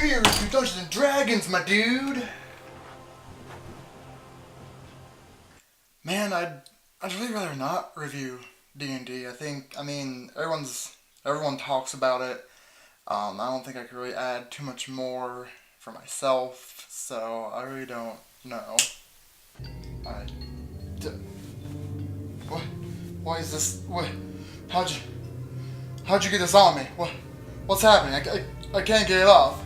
Cheers to Dungeons and Dragons, my dude! Man, I'd really rather not review D&D. I mean, everyone talks about it. I don't think I could really add too much more for myself, so I really don't know. I, what? Why is this? What? How'd you get this on me? What's happening? I can't get it off.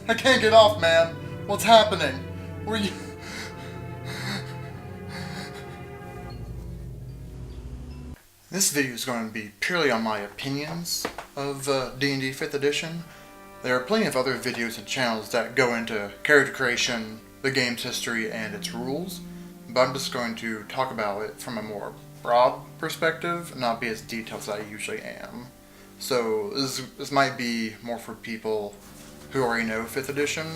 I can't get off, man. What's happening? Were you? This video is going to be purely on my opinions of D&D 5th edition. There are plenty of other videos and channels that go into character creation, the game's history, and its rules, but I'm just going to talk about it from a more broad perspective, and not be as detailed as I usually am. So this might be more for people who already know 5th edition,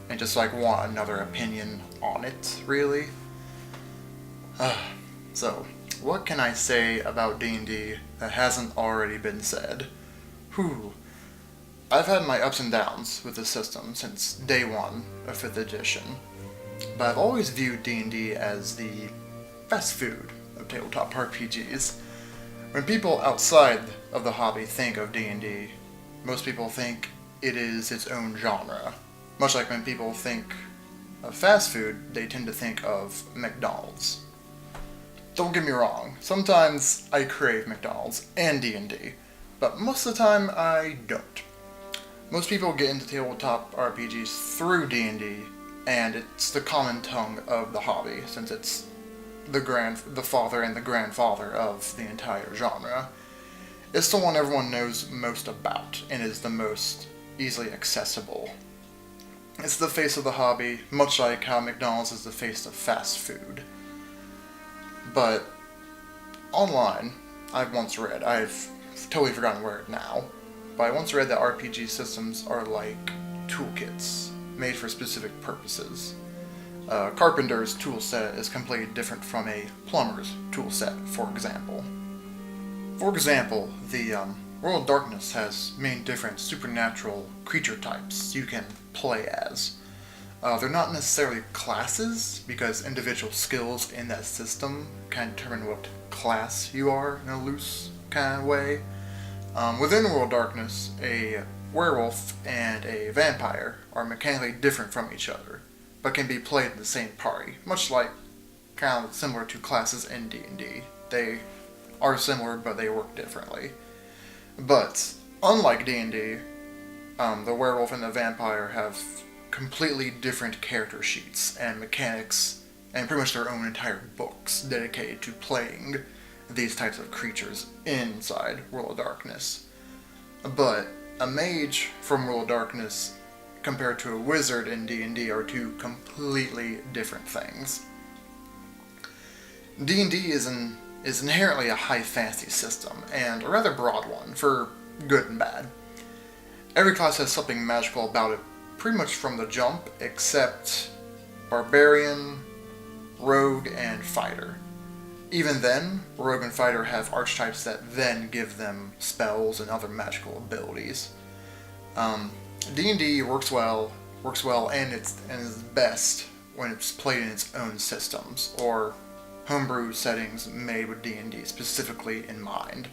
and just like want another opinion on it, really. So, what can I say about D&D that hasn't already been said? Whew. I've had my ups and downs with the system since day one of 5th edition, but I've always viewed D&D as the fast food of tabletop RPGs. When people outside of the hobby think of D&D, most people think it is its own genre. Much like when people think of fast food, they tend to think of McDonald's. Don't get me wrong, sometimes I crave McDonald's and D&D, but most of the time I don't. Most people get into tabletop RPGs through D&D, and it's the common tongue of the hobby, since it's the father and the grandfather of the entire genre. It's the one everyone knows most about, and is the most easily accessible. It's the face of the hobby, much like how McDonald's is the face of fast food. But online, I've totally forgotten where it now, but I once read that RPG systems are like toolkits, made for specific purposes. A carpenter's toolset is completely different from a plumber's toolset, for example. For example, the World of Darkness has many different supernatural creature types you can play as. They're not necessarily classes, because individual skills in that system can determine what class you are in a loose kind of way. Within World of Darkness, a werewolf and a vampire are mechanically different from each other, but can be played in the same party, much like kind of similar to classes in D&D. They are similar, but they work differently. But unlike D&D, the werewolf and the vampire have completely different character sheets and mechanics, and pretty much their own entire books dedicated to playing these types of creatures inside World of Darkness. But a mage from World of Darkness compared to a wizard in D&D are two completely different things. D&D is inherently a high fantasy system, and a rather broad one, for good and bad. Every class has something magical about it pretty much from the jump, except Barbarian, Rogue, and Fighter. Even then, Rogue and Fighter have archetypes that then give them spells and other magical abilities. D&D works well and is best when it's played in its own systems, or homebrew settings made with D&D specifically in mind.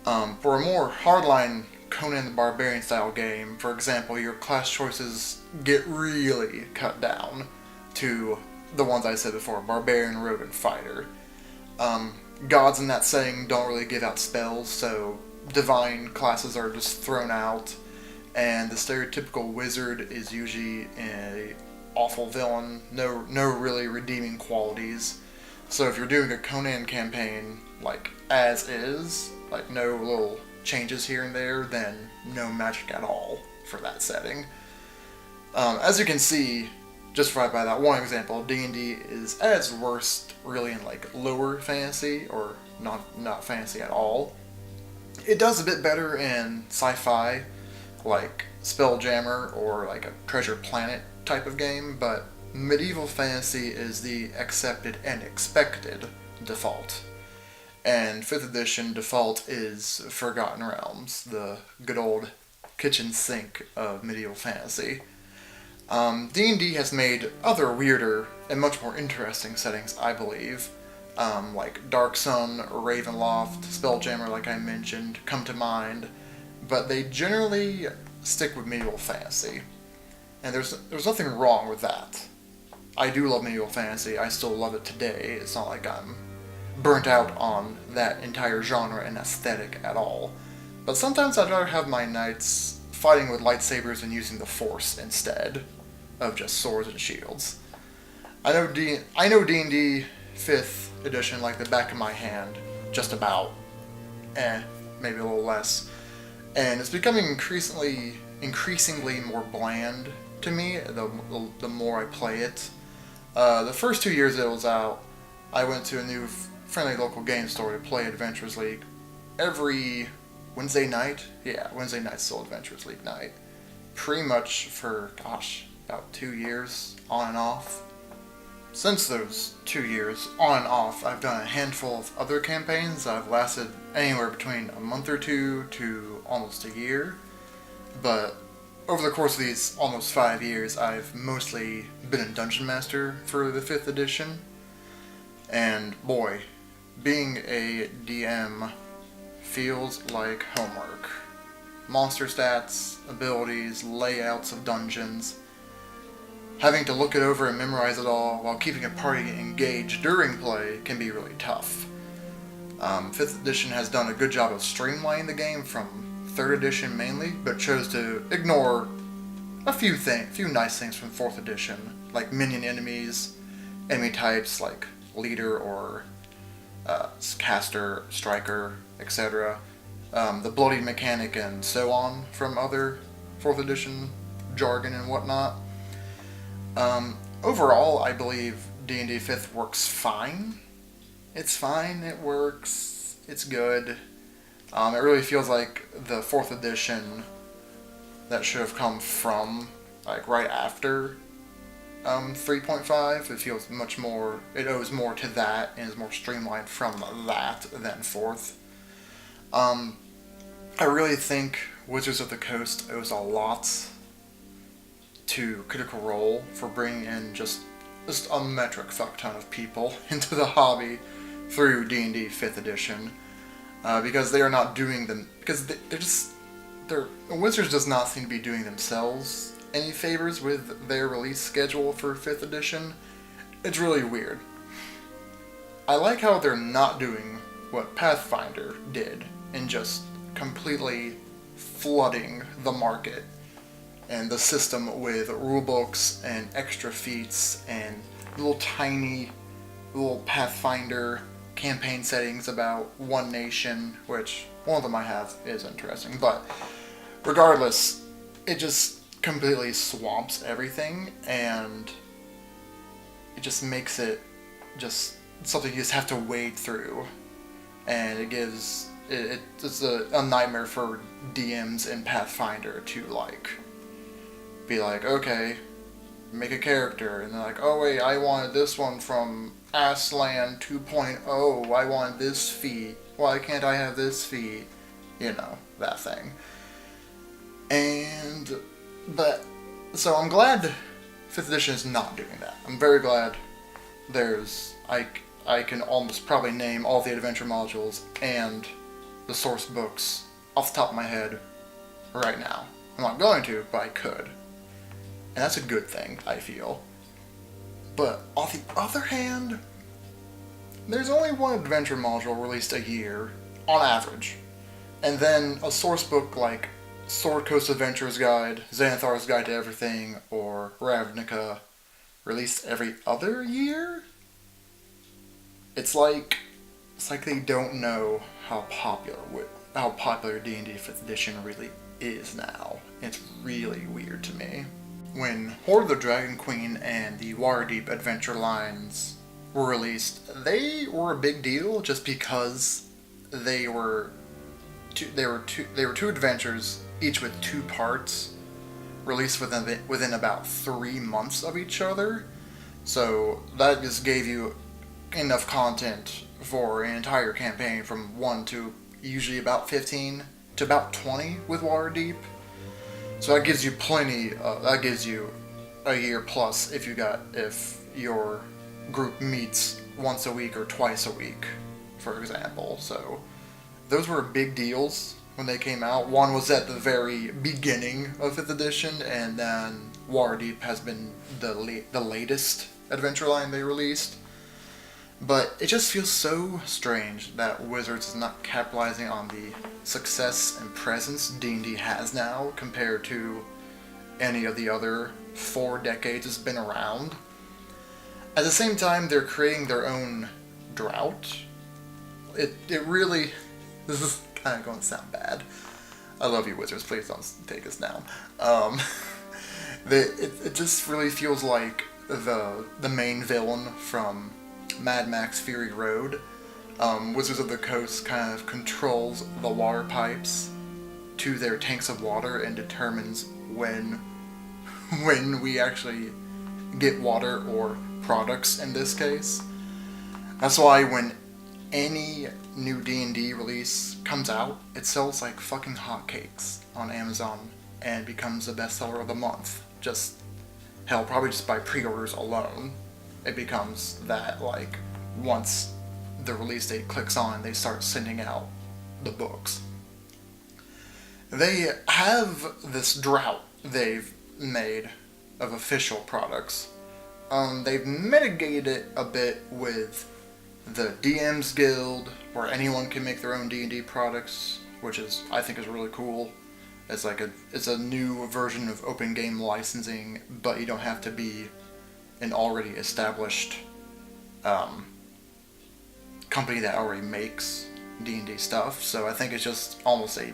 For a more hardline Conan the Barbarian style game, for example, your class choices get really cut down to the ones I said before: Barbarian, Rogue, and Fighter. Gods in that setting don't really give out spells, so divine classes are just thrown out, and the stereotypical wizard is usually an awful villain, no really redeeming qualities. So if you're doing a Conan campaign, like as is, like no little changes here and there, then no magic at all for that setting. As you can see, just right by that one example, D&D is at its worst really in like lower fantasy, or not fantasy at all. It does a bit better in sci-fi, like Spelljammer or like a Treasure Planet type of game, but medieval fantasy is the accepted and expected default. And 5th edition default is Forgotten Realms, the good old kitchen sink of medieval fantasy. D&D has made other weirder and much more interesting settings, I believe, like Dark Sun, Ravenloft, Spelljammer, like I mentioned, come to mind, but they generally stick with medieval fantasy, and there's nothing wrong with that. I do love medieval fantasy. I still love it today. It's not like I'm burnt out on that entire genre and aesthetic at all. But sometimes I'd rather have my knights fighting with lightsabers and using the Force instead of just swords and shields. I know D&D 5th edition like the back of my hand, just about. Maybe a little less. And it's becoming increasingly more bland to me the more I play it. The first 2 years it was out, I went to a new friendly local game store to play Adventurers League every Wednesday night. Yeah, Wednesday night's still Adventurers League night. Pretty much for, about 2 years, on and off. Since those 2 years, on and off, I've done a handful of other campaigns that have lasted anywhere between a month or two to almost a year. But over the course of these almost 5 years, I've mostly been a Dungeon Master for the 5th edition. And boy, being a DM feels like homework. Monster stats, abilities, layouts of dungeons. Having to look it over and memorize it all while keeping a party engaged during play can be really tough. 5th edition has done a good job of streamlining the game from 3rd edition mainly, but chose to ignore a few nice things from 4th edition, like minion enemies, enemy types like leader or caster, striker, etc. The bloody mechanic and so on from other 4th edition jargon and whatnot. Overall, I believe D&D 5th works fine. It's fine, it works, it's good. It really feels like the 4th edition that should have come from, like, right after 3.5. It feels much more, it owes more to that and is more streamlined from that than 4th. I really think Wizards of the Coast owes a lot to Critical Role for bringing in just a metric fuck ton of people into the hobby through D&D 5th edition. Because they are not doing them, because Wizards does not seem to be doing themselves any favors with their release schedule for 5th edition. It's really weird. I like how they're not doing what Pathfinder did and just completely flooding the market and the system with rulebooks and extra feats and little Pathfinder campaign settings about one nation, which one of them I have is interesting, but regardless, it just completely swamps everything, and it just makes it just something you just have to wade through, and it's a nightmare for DMs in Pathfinder to be like, okay, make a character, and they're like, oh wait, I wanted this one from Aslan 2.0, I wanted this feat, why can't I have this feat? You know, that thing. So I'm glad 5th edition is not doing that. I'm very glad I can almost probably name all the adventure modules and the source books off the top of my head right now. I'm not going to, but I could. And that's a good thing, I feel. But on the other hand, there's only one adventure module released a year, on average. And then a source book like Sword Coast Adventurer's Guide, Xanathar's Guide to Everything, or Ravnica released every other year? It's like they don't know how popular D&D 5th edition really is now. It's really weird to me. When Hoard of the Dragon Queen and the Waterdeep adventure lines were released, they were a big deal just because they were two adventures, each with 2 parts, released within about 3 months of each other. So that just gave you enough content for an entire campaign from 1 to usually about 15 to about 20 with Waterdeep. So that gives you plenty. That gives you a year plus if your group meets once a week or twice a week, for example. So those were big deals when they came out. One was at the very beginning of 5th edition, and then Waterdeep has been the latest adventure line they released. But it just feels so strange that Wizards is not capitalizing on the success and presence D&D has now compared to any of the other 4 decades it's been around. At the same time, they're creating their own drought. It really... This is kind of going to sound bad. I love you, Wizards. Please don't take us down. It just really feels like the main villain from Mad Max Fury Road. Wizards of the Coast kind of controls the water pipes to their tanks of water and determines when we actually get water, or products in this case. That's why when any new D&D release comes out, it sells like fucking hotcakes on Amazon and becomes the bestseller of the month. Hell, probably just by pre-orders alone. It becomes that, like, once the release date clicks on, they start sending out the books. They have this drought they've made of official products. They've mitigated it a bit with the DM's Guild, where anyone can make their own D&D products, which I think is really cool. It's a new version of open game licensing, but you don't have to be an already established company that already makes D&D stuff. So I think it's just almost a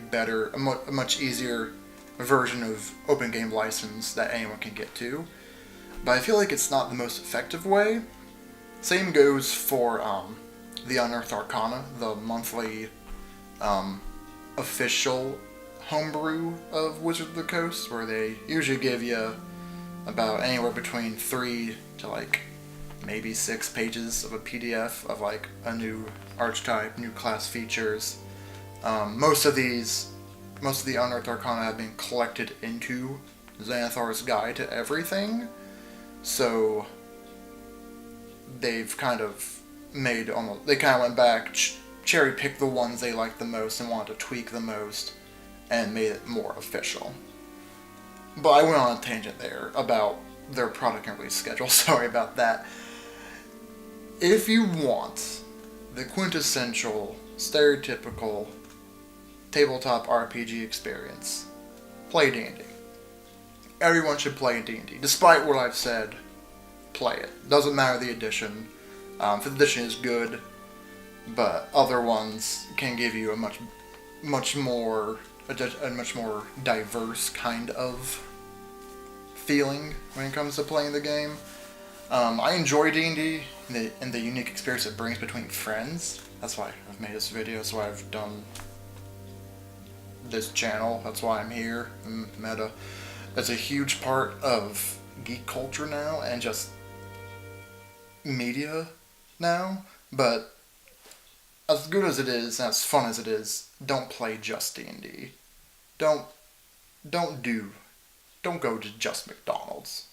much easier version of open game license that anyone can get to. But I feel like it's not the most effective way. Same goes for the Unearthed Arcana, the monthly official homebrew of Wizards of the Coast, where they usually give you about anywhere between 3 to like maybe 6 pages of a PDF of like a new archetype, new class features. Most of the Unearthed Arcana have been collected into Xanathar's Guide to Everything, so they've kind of went back, cherry-picked the ones they liked the most and wanted to tweak the most, and made it more official. But I went on a tangent there about their product and release schedule, sorry about that. If you want the quintessential, stereotypical tabletop RPG experience, play D&D. Everyone should play D&D. Despite what I've said, play it. Doesn't matter the edition. 5th edition is good, but other ones can give you a much more diverse kind of feeling when it comes to playing the game. I enjoy D&D and the unique experience it brings between friends. That's why I've made this video. That's why I've done this channel. That's why I'm here. Meta. That's a huge part of geek culture now, and just media now. But as good as it is, and as fun as it is, don't play just D&D. Don't go to just McDonald's.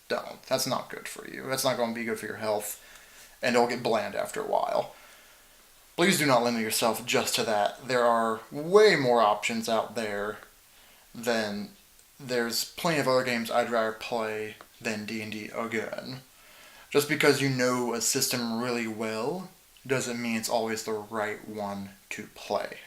Don't. That's not good for you. That's not going to be good for your health, and it'll get bland after a while. Please do not limit yourself just to that. There are way more options out there than... There's plenty of other games I'd rather play than D&D again. Just because you know a system really well doesn't mean it's always the right one to play.